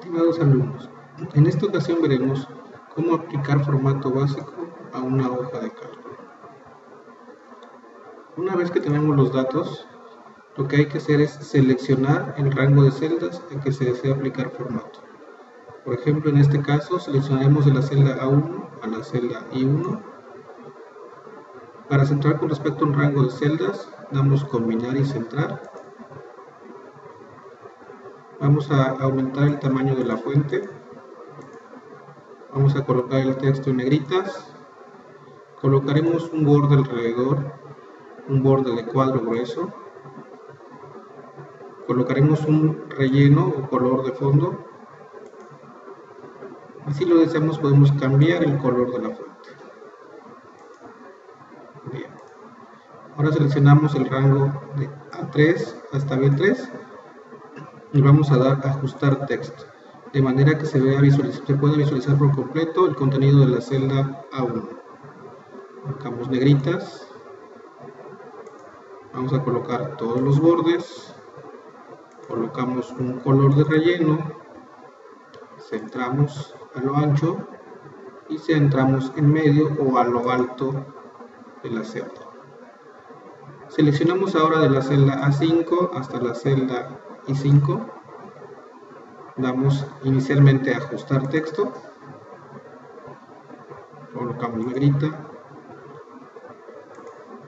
Estimados alumnos, en esta ocasión veremos cómo aplicar formato básico a una hoja de cálculo. Una vez que tenemos los datos, lo que hay que hacer es seleccionar el rango de celdas en que se desea aplicar formato. Por ejemplo, en este caso, seleccionaremos de la celda A1 a la celda I1. Para centrar con respecto a un rango de celdas, damos combinar y centrar. Vamos a aumentar el tamaño de la fuente. Vamos a colocar el texto en negritas. Colocaremos un borde alrededor, un borde de cuadro grueso. Colocaremos un relleno o color de fondo. Y si lo deseamos podemos cambiar el color de la fuente. Bien. Ahora seleccionamos el rango de A3 hasta B3 y vamos a dar a ajustar texto, de manera que se pueda visualizar por completo el contenido de la celda A1. Colocamos negritas, vamos a colocar todos los bordes, colocamos un color de relleno, centramos a lo ancho y centramos en medio o a lo alto de la celda. Seleccionamos ahora de la celda A5 hasta la celda I5, damos inicialmente a ajustar texto, colocamos negrita,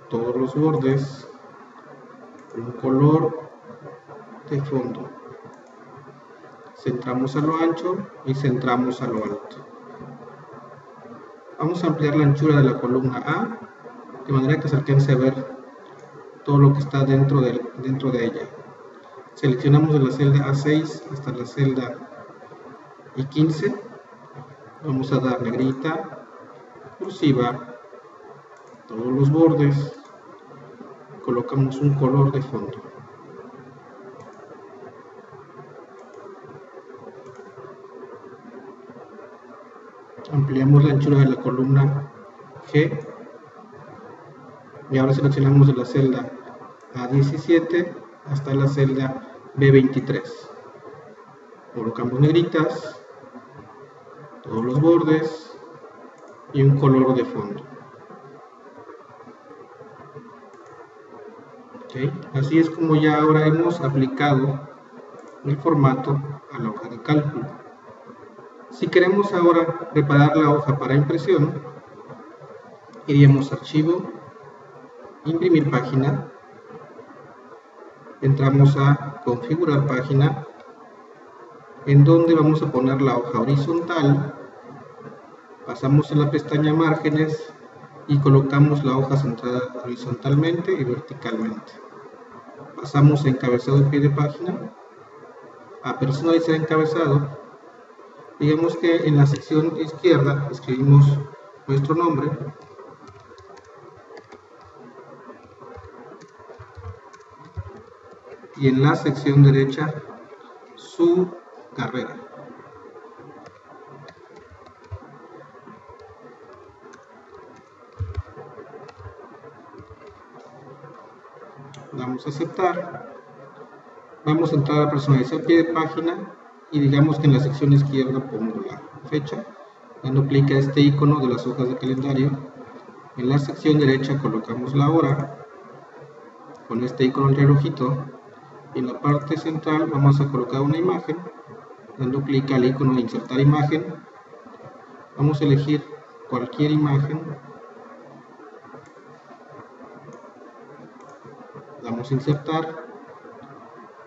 todos los bordes, un color de fondo, centramos a lo ancho y centramos a lo alto. Vamos a ampliar la anchura de la columna A, de manera que se alcance a ver todo lo que está dentro de ella. Seleccionamos de la celda A6 hasta la celda I15, vamos a dar negrita, cursiva, todos los bordes, colocamos un color de fondo. Ampliamos la anchura de la columna G y ahora seleccionamos de la celda A17 hasta la celda B23. Colocamos negritas, todos los bordes y un color de fondo. ¿Okay? Así es como ya ahora hemos aplicado el formato a la hoja de cálculo. Si queremos ahora preparar la hoja para impresión, iríamos a Archivo, Imprimir página, entramos a Configurar página, en donde vamos a poner la hoja horizontal, pasamos a la pestaña Márgenes y colocamos la hoja centrada horizontalmente y verticalmente. Pasamos a Encabezado y pie de página, a Personalizar encabezado. Digamos que en la sección izquierda escribimos nuestro nombre, y en la sección derecha su carrera. Damos a aceptar. Vamos a entrar a Personalizar pie de página y digamos que en la sección izquierda pongo la fecha, dando clic a este icono de las hojas de calendario. En la sección derecha colocamos la hora con este icono del relojito. En la parte central vamos a colocar una imagen, dando clic al icono de insertar imagen. Vamos a elegir cualquier imagen, damos a insertar,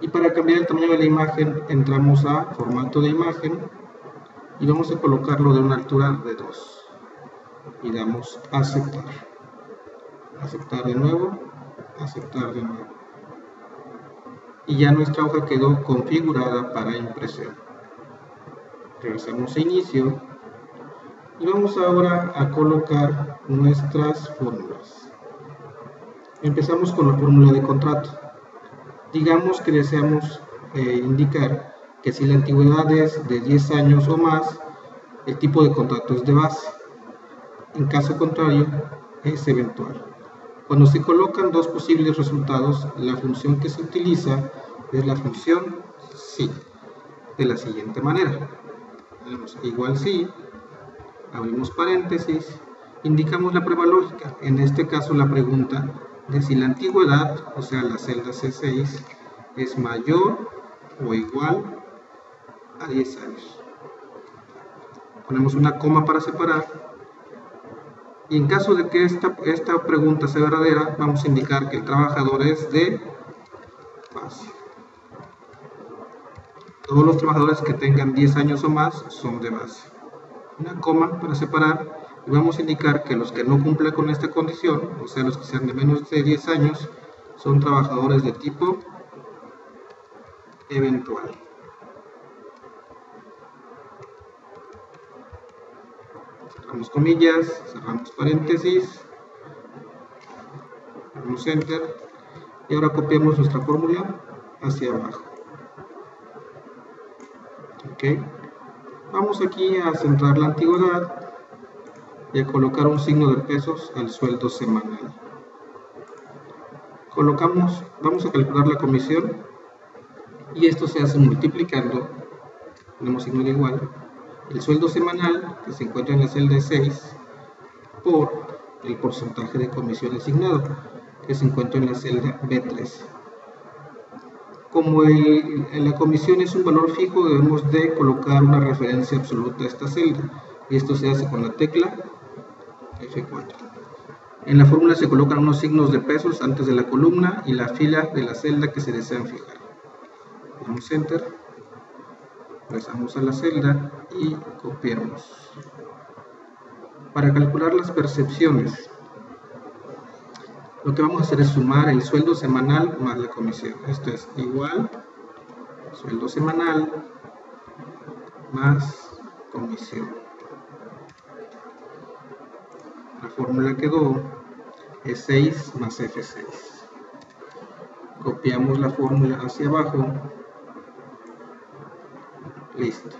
y para cambiar el tamaño de la imagen entramos a formato de imagen y vamos a colocarlo de una altura de 2 y damos a aceptar. Aceptar de nuevo, aceptar de nuevo. Y ya nuestra hoja quedó configurada para impresión. Regresamos a inicio y vamos ahora a colocar nuestras fórmulas. Empezamos con la fórmula de contrato. Digamos que deseamos indicar que si la antigüedad es de 10 años o más, el tipo de contrato es de base. En caso contrario, es eventual. Cuando se colocan dos posibles resultados, la función que se utiliza es la función SI. de la siguiente manera. Tenemos igual sí, abrimos paréntesis, indicamos la prueba lógica, en este caso la pregunta de si la antigüedad, o sea la celda C6, es mayor o igual a 10 años. Ponemos una coma para separar, y en caso de que esta pregunta sea verdadera, vamos a indicar que el trabajador es de base. Todos los trabajadores que tengan 10 años o más son de base. Una coma para separar, y vamos a indicar que los que no cumplan con esta condición, o sea los que sean de menos de 10 años, son trabajadores de tipo eventual. Cerramos comillas, cerramos paréntesis, damos enter, y ahora copiamos nuestra fórmula hacia abajo. Ok, vamos aquí a centrar la antigüedad y a colocar un signo de pesos al sueldo semanal. Vamos a calcular la comisión, y esto se hace multiplicando, ponemos signo de igual, el sueldo semanal que se encuentra en la celda 6 por el porcentaje de comisión asignado que se encuentra en la celda B3. Como la comisión es un valor fijo, debemos de colocar una referencia absoluta a esta celda, y esto se hace con la tecla F4. En la fórmula se colocan unos signos de pesos antes de la columna y la fila de la celda que se desean fijar. Damos enter, regresamos a la celda y copiamos. Para calcular las percepciones, lo que vamos a hacer es sumar el sueldo semanal más la comisión. Esto es igual sueldo semanal más comisión. La fórmula quedó E6 más F6. Copiamos la fórmula hacia abajo. Listo.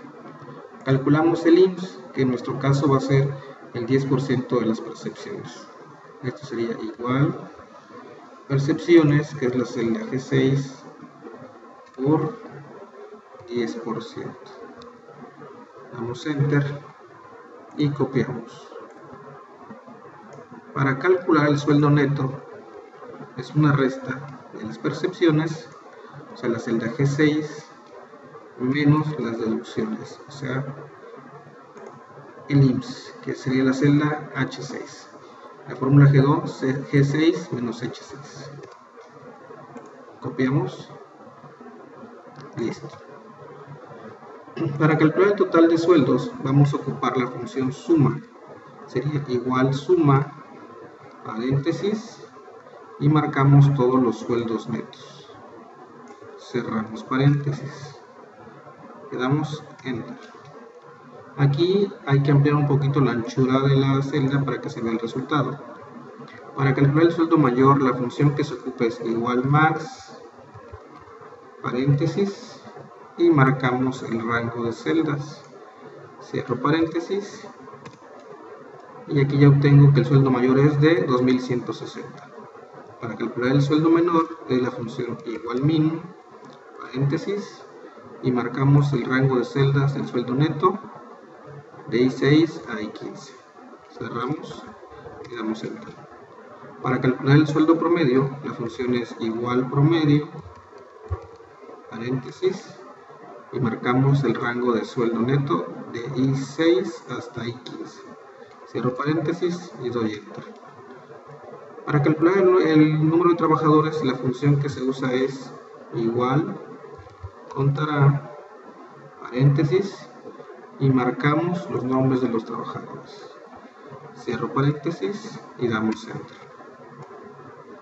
Calculamos el IMSS, que en nuestro caso va a ser el 10% de las percepciones. Esto sería igual percepciones, que es la celda G6, por 10%. Damos enter y copiamos. Para calcular el sueldo neto es una resta de las percepciones, o sea la celda G6 menos las deducciones, o sea el IMSS, que sería la celda H6. La fórmula quedó G6 menos H6. Copiamos. Listo. Para calcular el total de sueldos vamos a ocupar la función suma. Sería igual suma, paréntesis, y marcamos todos los sueldos netos. Cerramos paréntesis. Le damos enter. Aquí hay que ampliar un poquito la anchura de la celda para que se vea el resultado. Para calcular el sueldo mayor, la función que se ocupa es igual max, paréntesis, y marcamos el rango de celdas. Cierro paréntesis, y aquí ya obtengo que el sueldo mayor es de 2160. Para calcular el sueldo menor es la función igual min, paréntesis, y marcamos el rango de celdas del sueldo neto de I6 a I15. Cerramos y damos enter. Para calcular el sueldo promedio, la función es igual promedio, paréntesis, y marcamos el rango de sueldo neto de I6 hasta I15. Cierro paréntesis y doy enter. Para calcular el número de trabajadores, la función que se usa es igual contará, paréntesis, y marcamos los nombres de los trabajadores. Cierro paréntesis y damos enter.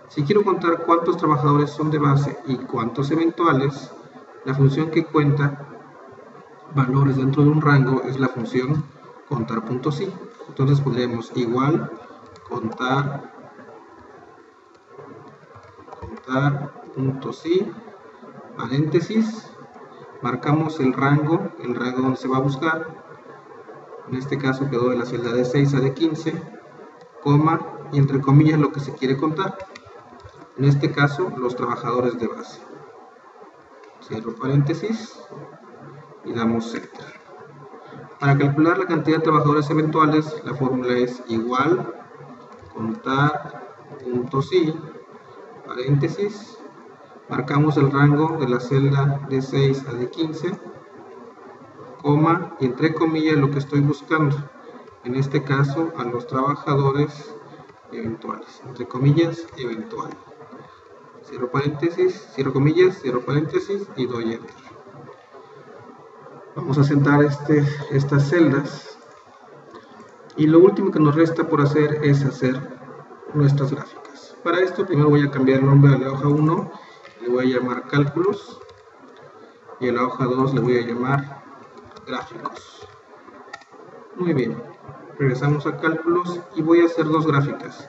Si quiero contar cuántos trabajadores son de base y cuántos eventuales, la función que cuenta valores dentro de un rango es la función contar.si. Entonces podríamos igual contar.si, paréntesis, marcamos el rango donde se va a buscar. En este caso quedó de la celda de 6 a de 15, coma, y entre comillas lo que se quiere contar. En este caso, los trabajadores de base. Cierro paréntesis y damos Enter. Para calcular la cantidad de trabajadores eventuales, la fórmula es igual, contar, puntos y, paréntesis, marcamos el rango de la celda D6 a D15, coma, y entre comillas lo que estoy buscando, en este caso a los trabajadores eventuales, entre comillas, eventual. Cierro paréntesis, cierro comillas, cierro paréntesis y doy Enter. Vamos a sentar estas celdas y lo último que nos resta por hacer es hacer nuestras gráficas. Para esto primero voy a cambiar el nombre a la hoja 1, le voy a llamar cálculos y a la hoja 2 le voy a llamar gráficos. Muy bien, regresamos a cálculos y voy a hacer dos gráficas.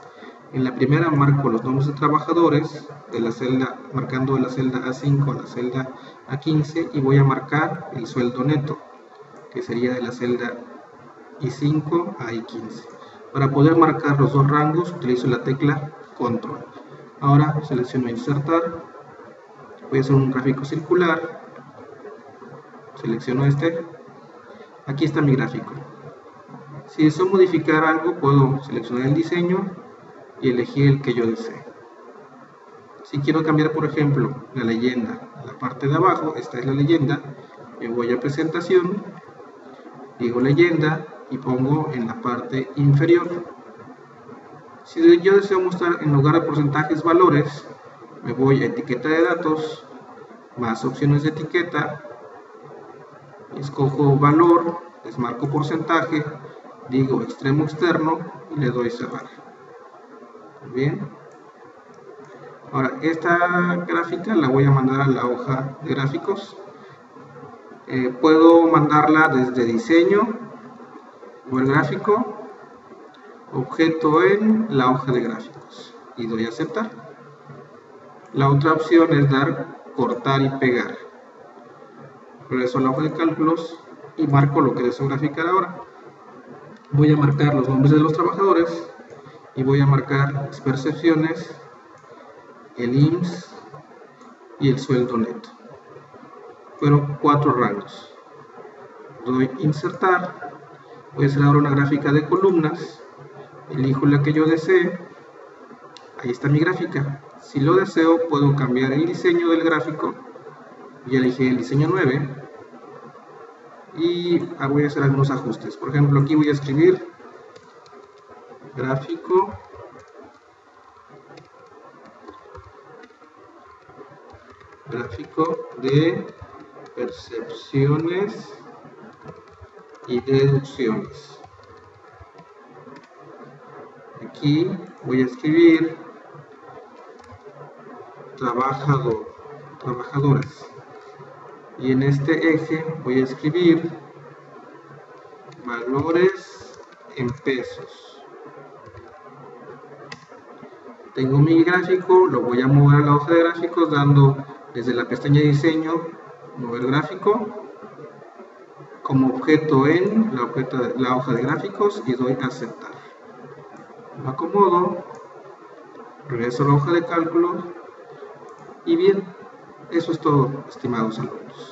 En la primera marco los nombres de trabajadores de la celda, marcando de la celda A5 a la celda A15 y voy a marcar el sueldo neto, que sería de la celda I5 a I15. Para poder marcar los dos rangos utilizo la tecla Control. Ahora selecciono Insertar, voy a hacer un gráfico circular, selecciono este, aquí está mi gráfico. Si deseo modificar algo puedo seleccionar el diseño y elegir el que yo desee. Si quiero cambiar, por ejemplo, la leyenda a la parte de abajo, esta es la leyenda, me voy a presentación, digo leyenda y pongo en la parte inferior. Si yo deseo mostrar en lugar de porcentajes valores, me voy a etiqueta de datos, más opciones de etiqueta, escojo valor, desmarco porcentaje, digo extremo externo y le doy cerrar. Bien, ahora esta gráfica la voy a mandar a la hoja de gráficos. Puedo mandarla desde diseño o el gráfico, objeto en la hoja de gráficos y doy a aceptar. La otra opción es dar cortar y pegar. Regreso a la hoja de cálculos y marco lo que deseo graficar ahora. Voy a marcar los nombres de los trabajadores y voy a marcar las percepciones, el IMSS y el sueldo neto. Fueron 4 rangos. Doy insertar, voy a hacer ahora una gráfica de columnas, elijo la que yo desee, ahí está mi gráfica. Si lo deseo puedo cambiar el diseño del gráfico, ya elegí el diseño 9 y voy a hacer algunos ajustes. Por ejemplo, aquí voy a escribir gráfico de percepciones y deducciones. Aquí voy a escribir trabajadores y en este eje voy a escribir valores en pesos. Tengo mi gráfico, lo voy a mover a la hoja de gráficos dando desde la pestaña de diseño, mover gráfico, como objeto en la hoja de gráficos y doy a aceptar. Lo acomodo, regreso a la hoja de cálculo y bien, eso es todo, estimados alumnos.